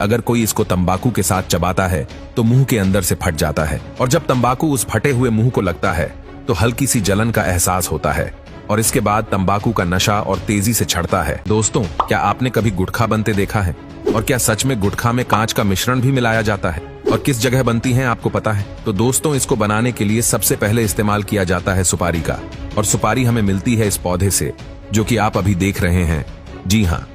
अगर कोई इसको तंबाकू के साथ चबाता है तो मुंह के अंदर से फट जाता है, और जब तंबाकू उस फटे हुए मुंह को लगता है तो हल्की सी जलन का एहसास होता है, और इसके बाद तंबाकू का नशा और तेजी से चढ़ता है। दोस्तों, क्या आपने कभी गुटखा बनते देखा है? और क्या सच में गुटखा में कांच का मिश्रण भी मिलाया जाता है? और किस जगह बनती है आपको पता है? तो दोस्तों, इसको बनाने के लिए सबसे पहले इस्तेमाल किया जाता है सुपारी का, और सुपारी हमें मिलती है इस पौधे से जो कि आप अभी देख रहे हैं। जी हाँ,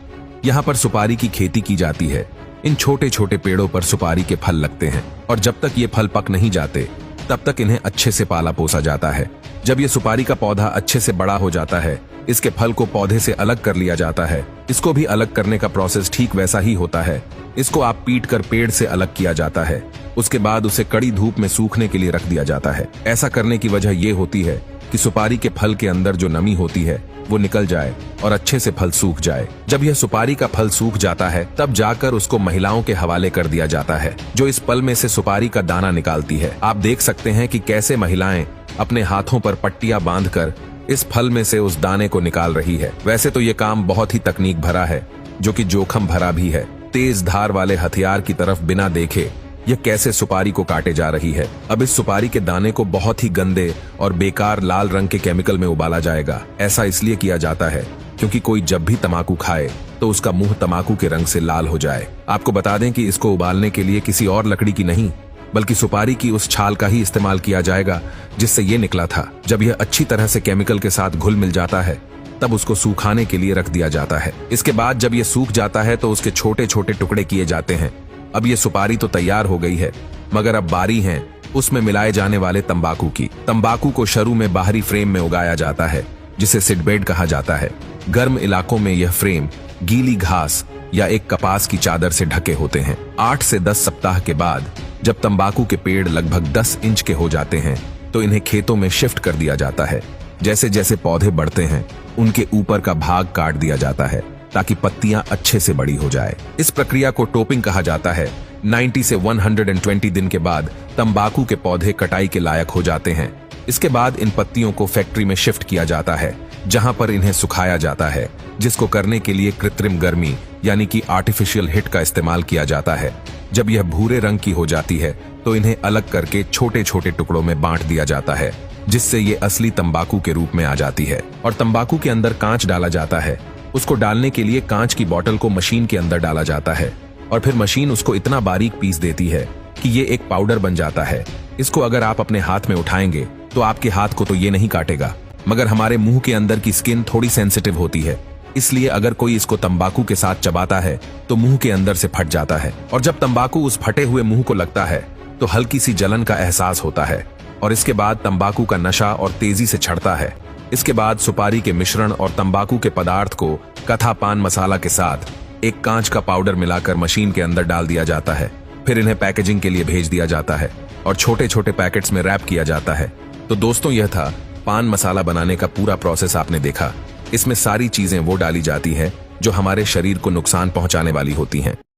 यहाँ पर सुपारी की खेती की जाती है। इन छोटे छोटे पेड़ों पर सुपारी के फल लगते हैं, और जब तक ये फल पक नहीं जाते तब तक इन्हें अच्छे से पाला पोसा जाता है। जब ये सुपारी का पौधा अच्छे से बड़ा हो जाता है, इसके फल को पौधे से अलग कर लिया जाता है। इसको भी अलग करने का प्रोसेस ठीक वैसा ही होता है। इसको आप पीट कर पेड़ से अलग किया जाता है। उसके बाद उसे कड़ी धूप में सूखने के लिए रख दिया जाता है। ऐसा करने की वजह ये होती है कि सुपारी के फल के अंदर जो नमी होती है वो निकल जाए और अच्छे से फल सूख जाए। जब यह सुपारी का फल सूख जाता है तब जाकर उसको महिलाओं के हवाले कर दिया जाता है, जो इस पल में से सुपारी का दाना निकालती है। आप देख सकते हैं कि कैसे महिलाएं अपने हाथों पर पट्टियां बांधकर इस फल में से उस दाने को निकाल रही है। वैसे तो ये काम बहुत ही तकनीक भरा है, जो कि जोखिम भरा भी है। तेज धार वाले हथियार की तरफ बिना देखे यह कैसे सुपारी को काटे जा रही है। अब इस सुपारी के दाने को बहुत ही गंदे और बेकार लाल रंग के केमिकल में उबाला जाएगा। ऐसा इसलिए किया जाता है क्योंकि कोई जब भी तम्बाकू खाए तो उसका मुंह तम्बाकू के रंग से लाल हो जाए। आपको बता दें कि इसको उबालने के लिए किसी और लकड़ी की नहीं बल्कि सुपारी की उस छाल का ही इस्तेमाल किया जाएगा जिससे ये निकला था। जब यह अच्छी तरह से केमिकल के साथ घुल मिल जाता है तब उसको सुखाने के लिए रख दिया जाता है। इसके बाद जब यह सूख जाता है तो उसके छोटे छोटे टुकड़े किए जाते हैं। अब ये सुपारी तो तैयार हो गई है, मगर अब बारी है उसमें मिलाए जाने वाले तंबाकू की। तंबाकू को शुरू में बाहरी फ्रेम में उगाया जाता है जिसे सीडबेड कहा जाता है। गर्म इलाकों में यह फ्रेम गीली घास या एक कपास की चादर से ढके होते हैं। 8 से 10 सप्ताह के बाद जब तंबाकू के पेड़ लगभग 10 इंच के हो जाते हैं तो इन्हें खेतों में शिफ्ट कर दिया जाता है। जैसे जैसे पौधे बढ़ते हैं उनके ऊपर का भाग काट दिया जाता है ताकि पत्तियां अच्छे से बड़ी हो जाए। इस प्रक्रिया को टोपिंग कहा जाता है। 90 से 120 दिन के बाद तंबाकू के पौधे कटाई के लायक हो जाते हैं। इसके बाद इन पत्तियों को फैक्ट्री में शिफ्ट किया जाता है जहां पर इन्हें सुखाया जाता है, जिसको करने के लिए कृत्रिम गर्मी यानी कि आर्टिफिशियल हीट का इस्तेमाल किया जाता है। जब यह भूरे रंग की हो जाती है तो इन्हें अलग करके छोटे छोटे टुकड़ों में बांट दिया जाता है, जिससे ये असली तंबाकू के रूप में आ जाती है। और तंबाकू के अंदर कांच डाला जाता है। उसको डालने के लिए कांच की बोतल को मशीन के अंदर डाला जाता है और फिर मशीन उसको इतना बारीक पीस देती है कि ये एक पाउडर बन जाता है। इसको अगर आप अपने हाथ में उठाएंगे तो आपके हाथ को तो ये नहीं काटेगा, मगर हमारे मुंह के अंदर की स्किन थोड़ी सेंसिटिव होती है, इसलिए अगर कोई इसको तंबाकू के साथ चबाता है तो मुंह के अंदर से फट जाता है, और जब तंबाकू उस फटे हुए मुंह को लगता है तो हल्की सी जलन का एहसास होता है, और इसके बाद तंबाकू का नशा और तेजी से चढ़ता है। इसके बाद सुपारी के मिश्रण और तंबाकू के पदार्थ को कथा पान मसाला के साथ एक कांच का पाउडर मिलाकर मशीन के अंदर डाल दिया जाता है। फिर इन्हें पैकेजिंग के लिए भेज दिया जाता है और छोटे छोटे पैकेट्स में रैप किया जाता है। तो दोस्तों, यह था पान मसाला बनाने का पूरा प्रोसेस। आपने देखा, इसमें सारी चीजें वो डाली जाती हैं जो हमारे शरीर को नुकसान पहुंचाने वाली होती हैं।